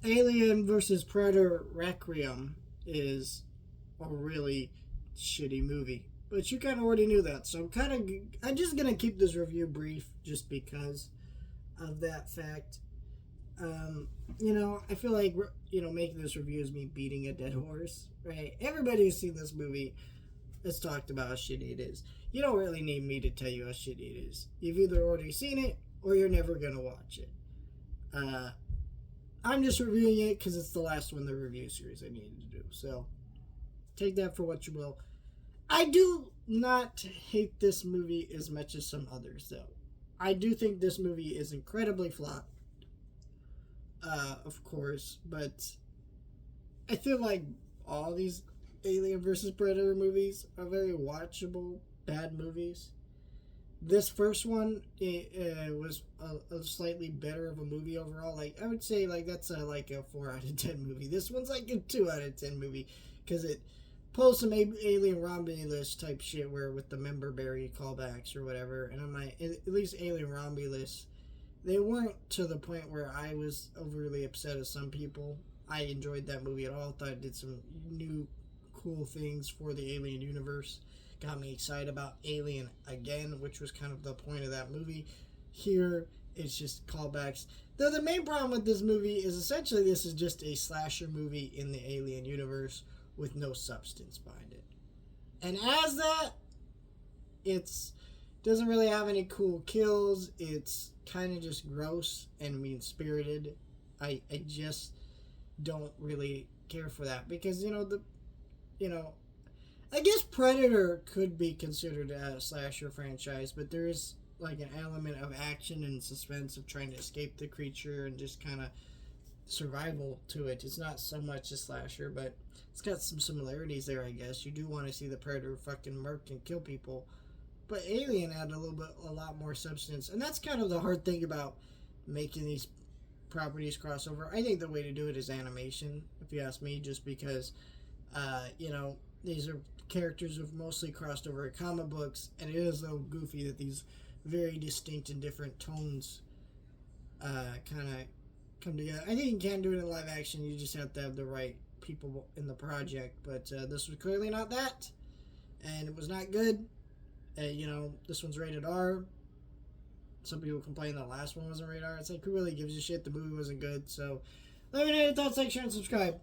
Alien versus Predator Requiem is a really shitty movie. But you kind of already knew that, so I'm just gonna keep this review brief just because of that fact. Um, I feel like making this review is me beating a dead horse, right? Everybody who's seen this movie has talked about how shitty it is. You don't really need me to tell you how shitty it is. You've either already seen it or you're never gonna watch it. Uh, I'm just reviewing it because it's the last one in the review series I needed to do. So take that for what you will. I do not hate this movie as much as some others, though. I do think this movie is incredibly flawed, of course, but I feel like all these Alien versus Predator movies are very watchable, bad movies. This first one was a slightly better of a movie overall. Like I would say, like that's like a 4 out of 10 movie. This one's like a 2 out of 10 movie because it pulls some Alien Romulus type shit where with the member berry callbacks or whatever. And I'm like, at least Alien Romulus, they weren't to the point where I was overly upset as some people. I enjoyed that movie at all. Thought it did some new cool things for the Alien universe. Got me excited about Alien again, which was kind of the point of that movie. Here, it's just callbacks. Though the main problem with this movie is essentially this is just a slasher movie in the Alien universe with no substance behind it. And as that, it's doesn't really have any cool kills. It's kind of just gross and mean-spirited. I just don't really care for that because I guess Predator could be considered a slasher franchise, but there is like an element of action and suspense of trying to escape the creature and just kind of survival to it. It's not so much a slasher, but it's got some similarities there, I guess. You do want to see the Predator fucking murk and kill people, but Alien had a lot more substance, and that's kind of the hard thing about making these properties crossover. I think the way to do it is animation, if you ask me, just because, these are characters who've mostly crossed over comic books, and it is a little goofy that these very distinct and different tones kind of come together. I think you can do it in live action. You just have to have the right people in the project, but this was clearly not that, and it was not good. This one's rated R. Some people complain the last one wasn't rated R. It's like, who really gives a shit? The movie wasn't good. So let me know your thoughts, like, share, and subscribe.